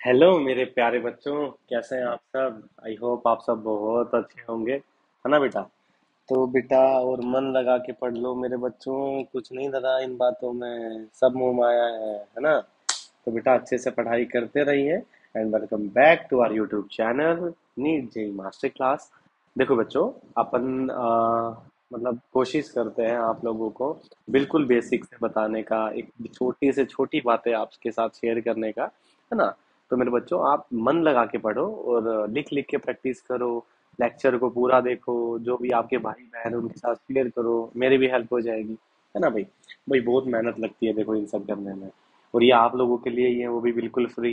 Hello मेरे प्यारे बच्चों। कैसे हैं आप सब? आई होप आप सब बहुत अच्छे होंगे, है ना बेटा? तो बेटा, और मन लगा के पढ़ लो मेरे बच्चों। कुछ नहीं दादा इन बातों में, सब मोह माया है ना? तो बेटा अच्छे से पढ़ाई करते रहिए। And welcome back to our YouTube channel NEET JEE master class. देखो बच्चों, अपन मतलब कोशिश करते हैं आप लोगों को बिल्कुल बेसिक से बताने का, एक छोटी से छोटी बातें आपके साथ शेयर करने का, है ना? तो मेरे बच्चों, आप मन लगा के पढ़ो और लिख लिख के प्रैक्टिस करो। लेक्चर को पूरा देखो, जो भी आपके भाई बहन हैं, उनके साथ शेयर करो, मेरी भी हेल्प हो जाएगी, है ना भाई? भाई बहुत मेहनत लगती है देखो इन सब करने में। और ये आप लोगों के लिए ही है, वो भी बिल्कुल फ्री,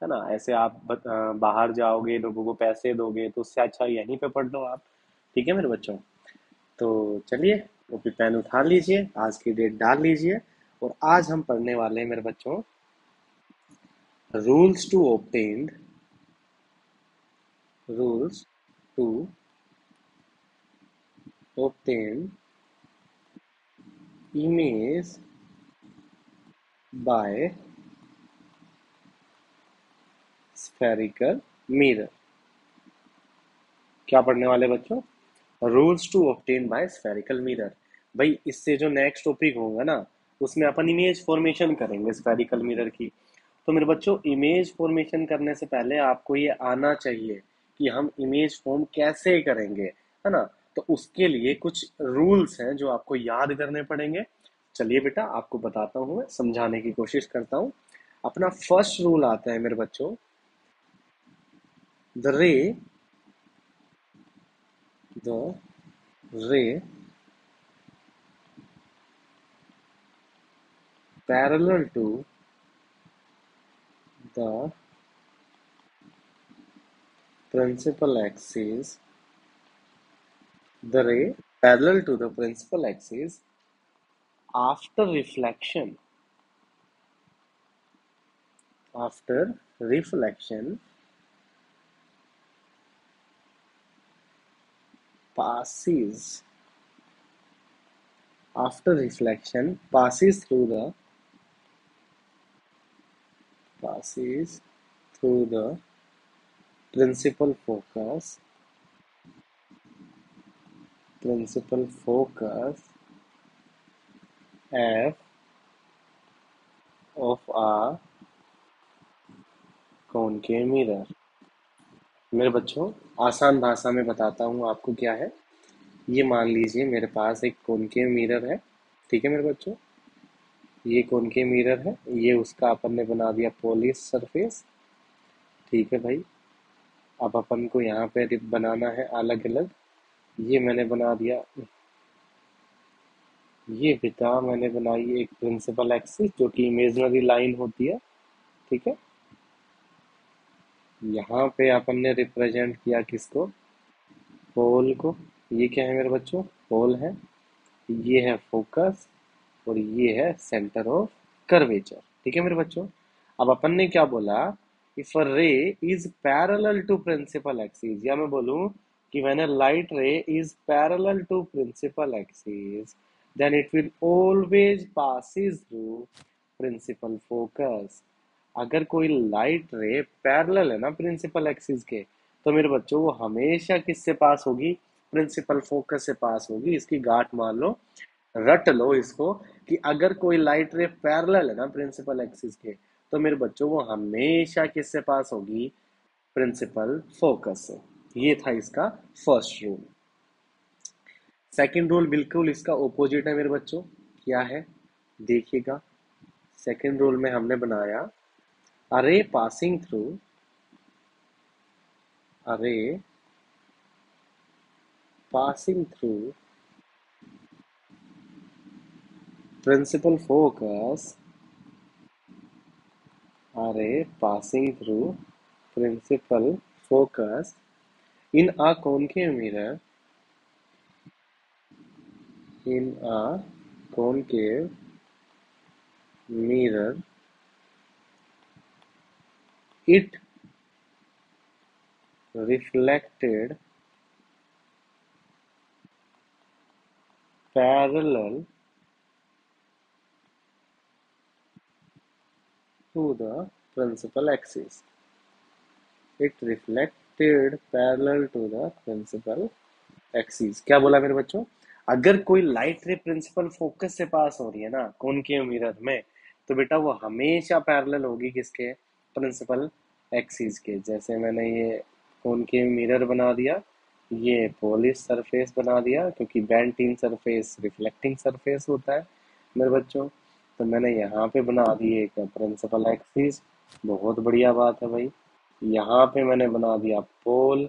है ना? ऐसे आप बाहर जाओगे, लोगों को पैसे दोगे, तो उससे अच्छा यहीं पे पढ़ लो आप। ठीक है मेरे बच्चों? तो चलिए, कॉपी पेन उठा लीजिए, आज की डेट डाल लीजिए। और आज हम पढ़ने वाले हैं मेरे बच्चों, rules to obtain rules to obtain image by spherical mirror। क्या पढ़ने वाले बच्चों? Rules to obtain by spherical mirror. भाई इससे जो नेक्स्ट टॉपिक होगा ना, उसमें अपन इमेज फॉर्मेशन करेंगे स्फेरिकल मिरर की। तो मेरे बच्चों, इमेज फॉर्मेशन करने से पहले आपको ये आना चाहिए कि हम इमेज फॉर्म कैसे करेंगे, है ना? तो उसके लिए कुछ रूल्स हैं जो आपको याद करने पड़ेंगे। चलिए बेटा, आपको बताता हूँ, मैं समझाने की कोशिश करता हूँ। अपना फर्स्ट रूल आता है मेरे बच्चों, द रे द रे parallel to the principal axis, the ray parallel to the principal axis after reflection, after reflection passes, after reflection passes through the principal focus, principal focus f of a concave mirror। मेरे बच्चों, आसान भाषा में बताता हूँ आपको क्या है। ये मान लीजिए मेरे पास एक कॉनकेव मिरर है। ठीक है मेरे बच्चों, ये कॉनकेव मिरर है, ये उसका अपन ने बना दिया पॉलिश सरफेस। ठीक है भाई, अब अपन को यहाँ पे रिप बनाना है अलग अलग। ये मैंने बना दिया, ये बेटा मैंने बनाई एक प्रिंसिपल एक्सिस जो कि इमेजिनरी लाइन होती है। ठीक है, यहाँ पे अपन ने रिप्रेजेंट किया किसको? पोल को। ये क्या है मेरे बच्चों? पोल है। ये है फोकस, और ये है सेंटर ऑफ कर्वेचर। ठीक है मेरे बच्चों, अब अपन ने क्या बोला? If a ray is parallel to principal axis, या मैं बोलूं कि when a light ray is parallel to principal axis, then it will always passes through principal focus. अगर कोई लाइट रे पैरेलल है ना प्रिंसिपल एक्सिस के, तो मेरे बच्चों वो हमेशा किससे पास होगी? प्रिंसिपल फोकस से पास होगी। इसकी गांठ मान लो, रट लो इसको, कि अगर कोई लाइट रे पैरेलल है ना प्रिंसिपल एक्सिस के, तो मेरे बच्चों वो हमेशा किससे पास होगी? प्रिंसिपल फोकस से। ये था इसका फर्स्ट रूल। सेकंड रूल बिल्कुल इसका ओपोजिट है मेरे बच्चों। क्या है? देखिएगा, सेकंड रूल में हमने बनाया, a ray passing through, a ray passing through principal focus, a ray passing through principal focus in a concave mirror, in a concave mirror, it reflected parallel to the principal axis। It reflected parallel to the principal axis. क्या बोला मेरे बच्चों? अगर कोई light रे principal focus से पास हो रही है ना कॉनकेव मिरर में, तो बेटा वो हमेशा पैरेलल होगी किसके? प्रिंसिपल एक्सिस के। जैसे मैंने ये कॉनकेव मिरर बना दिया, ये पॉलिश सरफेस बना दिया, क्योंकि बेंटीन सरफेस रिफ्लेक्टिंग सरफेस होता है मेरे बच्चों। तो मैंने यहाँ पे बना दी एक प्रिंसिपल एक्सिस। बहुत बढ़िया बात है भाई। यहाँ पे मैंने बना दिया पोल,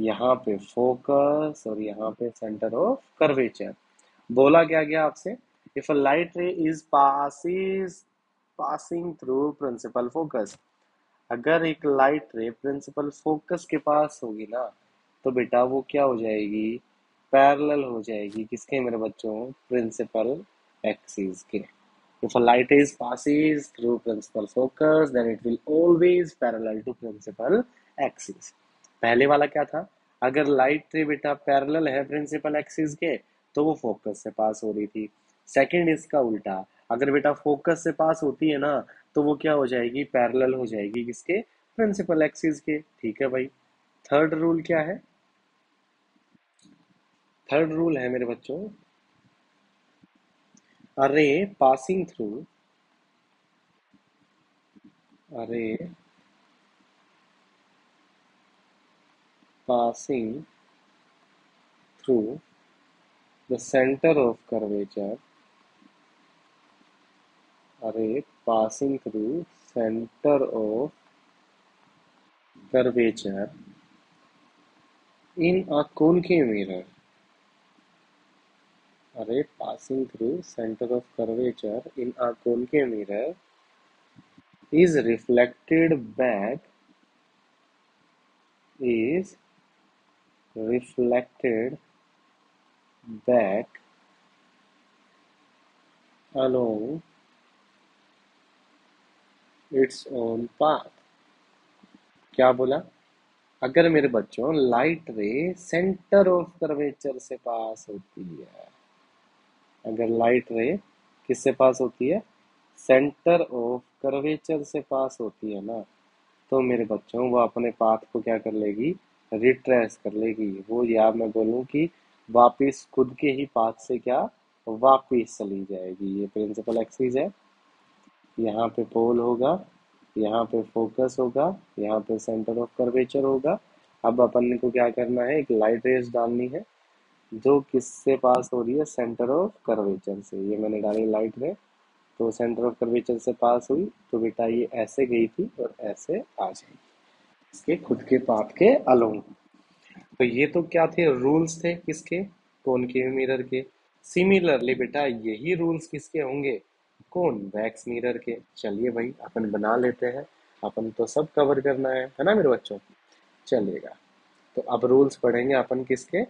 यहाँ पे फोकस, और यहाँ पे सेंटर ऑफ कर्वेचर। बोला क्या गया आपसे? If a light ray is passing through principal focus, अगर एक लाइट रे प्रिंसिपल फोकस के पास होगी ना, तो बेटा वो क्या हो जाएगी? पैरेलल हो जाएगी किसके मेरे बच्चों? प्रिंसिपल एक्सिस के। If a light is passes through principal focus, then it will always parallel to principal axis. पहले वाला क्या था? अगर लाइट रे बेटा पैरेलल है प्रिंसिपल एक्सिस के, तो वो फोकस से पास हो रही थी। सेकंड इसका उल्टा, अगर बेटा फोकस से पास होती है ना, तो वो क्या हो जाएगी? पैरेलल हो जाएगी किसके? प्रिंसिपल एक्सिस के। ठीक है भाई। थर्ड रूल क्या है? थर्ड रूल है मेरे बच्चों, अरे पासिंग थ्रू, अरे passing through the center of curvature, array passing through center of curvature in a concave mirror, array passing through center of curvature in a concave mirror is reflected back, is reflected back along its own path। क्या बोला? अगर मेरे बच्चों light रे centre of curvature से पास होती है, अगर लाइट रे किससे पास होती है? सेंटर ऑफ कर्वेचर से पास होती है ना, तो मेरे बच्चों वो अपने पाथ को क्या कर लेगी? रिट्रेस कर लेगी। वो, या मैं बोलूँ कि वापिस खुद के ही पाथ से क्या वापिस चली जाएगी। ये प्रिंसिपल एक्सिस है। यहाँ पे पोल होगा, यहाँ पे फोकस होगा, यहाँ पे सेंटर ऑफ कर्वेचर होगा। अब अपन को क्या करना है? एक लाइट रेस डालनी है जो किससे पास हो रही है? सेंटर ऑफ कर्वेचर से। ये मैंने डाली लाइट रे, तो सेंटर ऑफ कर्वेचर से पास हुई, तो बेटा ये ऐसे गई थी और ऐसे आ जाएगी इसके खुद के पाथ के अलोंग। तो ये तो क्या थे? रूल्स थे किसके? कॉनकेव मिरर के। सिमिलरली बेटा यही रूल्स किसके होंगे? कॉन्वेक्स मिरर के। चलिए भाई अपन बना लेते हैं, अपन तो सब कवर करना है ना मेरे बच्चों? चलिएगा। तो अब रूल्स पढ़ेंगे अपन किसके?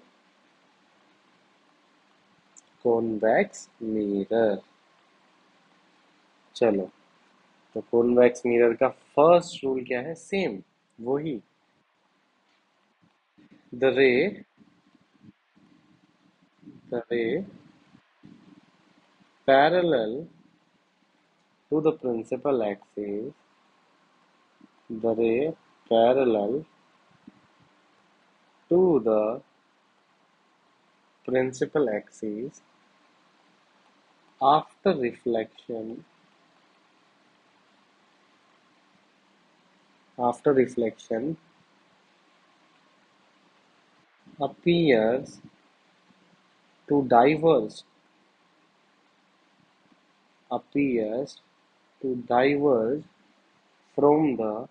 Convex mirror. चलो, तो कॉन्वेक्स मिरर का फर्स्ट रूल क्या है? सेम वही, द रे, द रे parallel to the principal axis, the ray parallel to the principal axis after reflection, after reflection appears to diverge, appears to diverge from the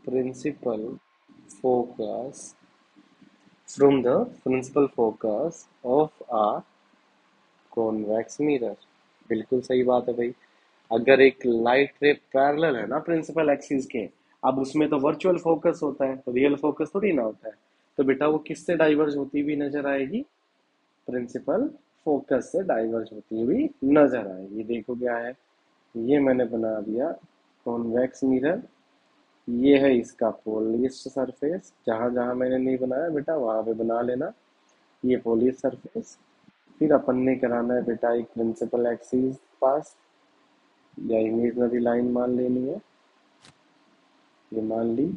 principal focus, from the principal focus of a convex mirror. बिल्कुल सही बात है भाई। अगर एक light ray parallel है ना principal axis के, अब उसमें तो वर्चुअल फोकस होता है, तो रियल फोकस थोड़ी ना होता है। तो बेटा वो किससे डाइवर्ज होती हुई नजर आएगी? प्रिंसिपल फोकस से डाइवर्ज होती हुई नजर आएगी। देखो क्या है, ये मैंने बना दिया कॉन्वेक्स मिरर। ये है इसका पोलिश सरफेस। जहां जहां मैंने नहीं बनाया बेटा वहां पे बना लेना। ये पोलिश सरफेस। फिर अपन ने कराना है बेटा एक प्रिंसिपल एक्सिस पास, या इमेजनरी लाइन मान लेनी है, ये मान ली।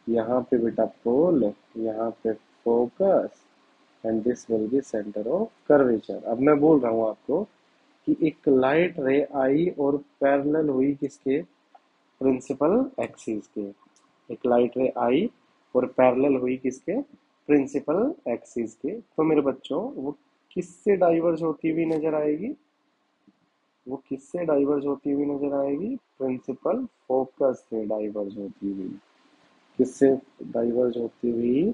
यहाँ पे बेटा पोल, यहाँ पे focus, and this will be centre of curvature. अब मैं बोल रहा हूँ आपको कि एक लाइट रे आई और पैरेलल हुई किसके, प्रिंसिपल एक्सिस के। एक लाइट रे आई और पैरेलल हुई किसके, प्रिंसिपल एक्सिस के। तो मेरे बच्चों वो किससे डाइवर्ज होती हुई नजर आएगी, वो किससे डाइवर्ज होती हुई नजर आएगी, प्रिंसिपल फोकस से डाइवर्ज होती हुई। किससे डाइवर्ज होती हुई,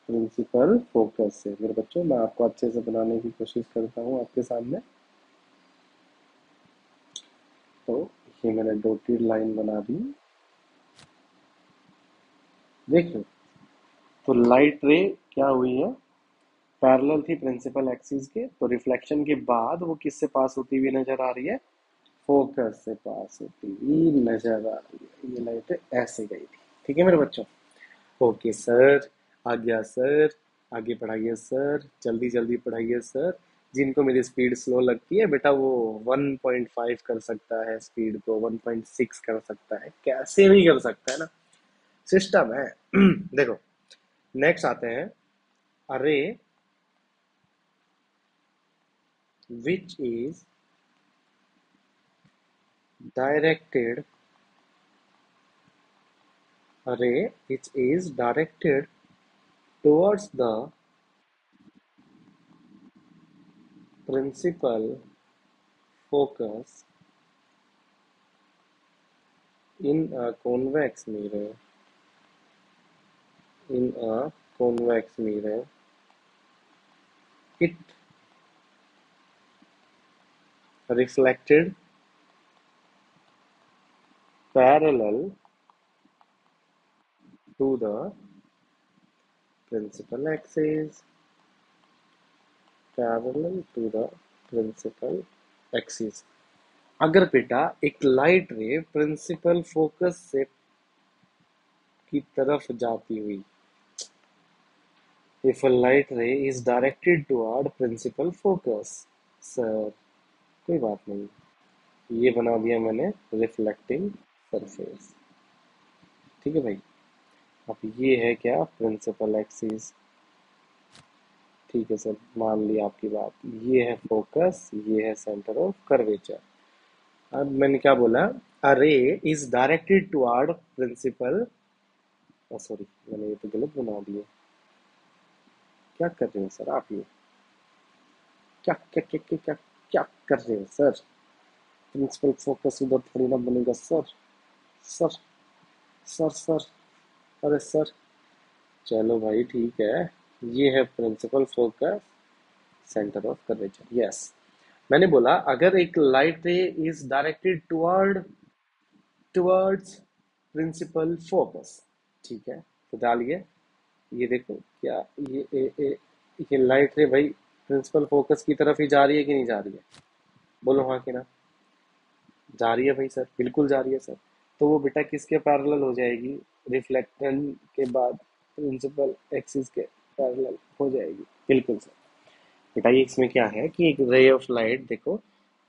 प्रिंसिपल फोकस से। मेरे बच्चों मैं आपको अच्छे से बनाने की कोशिश करता हूँ आपके सामने। तो ये मैंने डॉटेड लाइन बना दी, देख लो। तो लाइट रे क्या हुई है, पैरेलल थी प्रिंसिपल एक्सिस के, तो रिफ्लेक्शन के बाद वो किससे पास होती हुई नजर आ रही है, फोकस से पास होती हुई नजर आ रही है। ये लाइट ऐसे गई थी, ठीक है मेरे बच्चों। ओके सर, आ गया सर, आगे पढ़ाइए सर, जल्दी जल्दी पढ़ाइए सर। जिनको मेरी स्पीड स्लो लगती है बेटा वो 1.5 कर सकता है, स्पीड को 1.6 कर सकता है, कैसे भी कर सकता है ना, सिस्टम है। देखो नेक्स्ट आते हैं, अरे which is directed, array which is directed towards the principal focus in a convex mirror, in a convex mirror, it reflected parallel to the principal axis, parallel to the principal axis। अगर बेटा एक light रे principal focus से की तरफ जाती हुई, if a light ray is directed toward principal focus, sir कोई बात नहीं, ये बना दिया मैंने रिफ्लेक्टिंग सरफेस, ठीक है भाई। अब ये है क्या, प्रिंसिपल एक्सिस, ठीक है सर, मान लिया आपकी बात। ये है फोकस, ये है सेंटर ऑफ कर्वेचर। अब मैंने क्या बोला, a ray is directed toward principal, sorry मैंने ये तो गलत बना दिया, क्या कर रहे हैं सर आप, ये क्या क्या क्या क्या क्या, क्या कर रहे हैं सर, प्रिंसिपल फोकस उधर थोड़ी ना बनेगा सर, सर सर। अरे सर, चलो भाई ठीक है, ये है principal focus, centre of curvature, yes. मैंने बोला अगर एक light ray is directed towards principal focus, ठीक है, तो डालिए, ये देखो क्या, ये लाइट रे भाई प्रिंसिपल फोकस की तरफ ही जा रही है कि नहीं जा रही है, बोलो हाँ कि ना, जा रही है भाई सर, बिल्कुल जा रही है सर। तो वो बेटा किसके पैरेलल हो जाएगी, रिफ्लेक्शन के बाद प्रिंसिपल एक्सिस के पैरेलल हो जाएगी, बिल्कुल सर। बेटा ये इसमें क्या है कि एक रे ऑफ लाइट देखो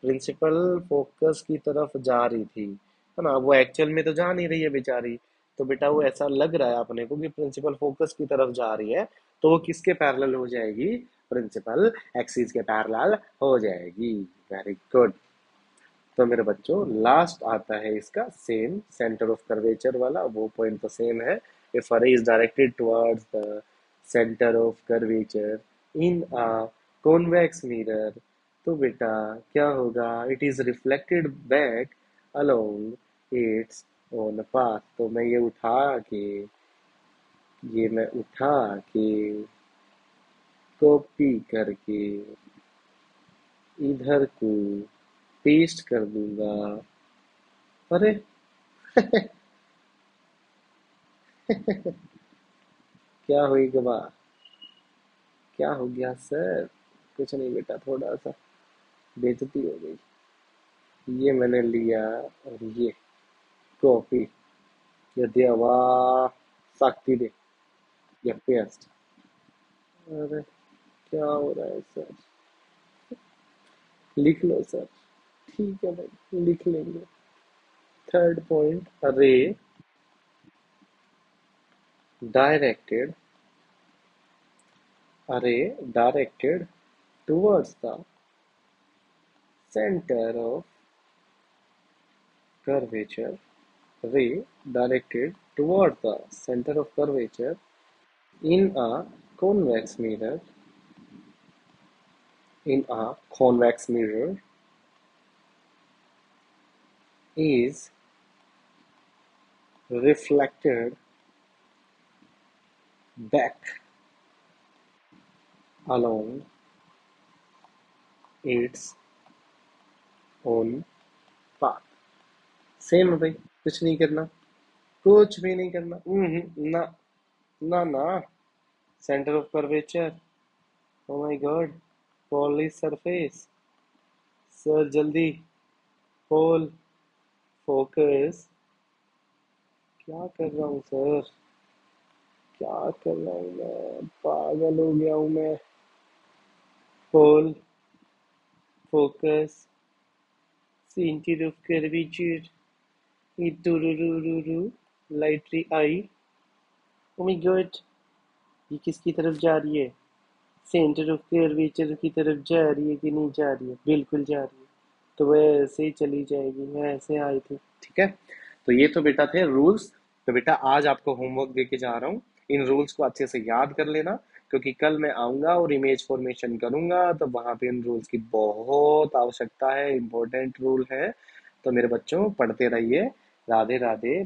प्रिंसिपल फोकस की तरफ जा रही थी, है ना, वो एक्चुअल में तो जा नहीं रही है बेचारी। तो बेटा वो ऐसा लग रहा है अपने को कि प्रिंसिपल फोकस की तरफ जा रही है, तो वो किसके पैरेलल हो जाएगी, प्रिंसिपल एक्सिस के पैरेलल हो जाएगी। Very good. तो मेरे बच्चों लास्ट आता है इसका सेम सेंटर ऑफ कर्वेचर वाला, वो पॉइंट तो सेम है। इफ अरे is directed towards the centre of curvature in a convex mirror, तो बेटा क्या होगा, it is reflected back along its own path. तो मैं मैं उठा के कॉपी करके इधर को पेस्ट कर दूंगा। अरे क्या हुई गवा, क्या हो गया सर, कुछ नहीं बेटा, थोड़ा सा बेइज्जती हो गई। ये मैंने लिया और ये कॉपी, ये दिया, वाह शक्ति दे, ये पेस्ट। अरे क्या हो रहा है सर, लिख लो सर, ठीक है भाई लिख लेंगे। थर्ड पॉइंट, रे directed directed towards the center of curvature. Ray directed toward the center of curvature in a convex mirror in a convex mirror is reflected back along its own path. Same है भाई, कुछ नहीं करना, कुछ भी नहीं करना। ना ना ना, centre of curvature, O my God, polish surface. Sir जल्दी, पोल, फोकस। क्या कर रहा हूँ सर, क्या कर रहा हूँ मैं, पागल हो गया हूँ मैं। Pole, focus, centre of curvature, इतुरुरुरुरु, लाइटरी आई। ओ माय गॉड, ये किसकी तरफ जा रही है? सेंटर ऑफ कर्वेचर की तरफ जा रही है कि नहीं जा रही है? बिल्कुल जा रही है, तो वह ऐसे ही चली जाएगी, मैं ऐसे आई थी। ठीक है, तो ये तो बेटा थे रूल्स। तो बेटा आज आपको होमवर्क दे के जा रहा हूँ, इन रूल्स को अच्छे से याद कर लेना, क्योंकि कल मैं आऊंगा और इमेज फॉर्मेशन करूंगा, तो वहां पे इन रूल्स की बहुत आवश्यकता है, इंपॉर्टेंट रूल है। तो मेरे बच्चों पढ़ते रहिए। राधे राधे।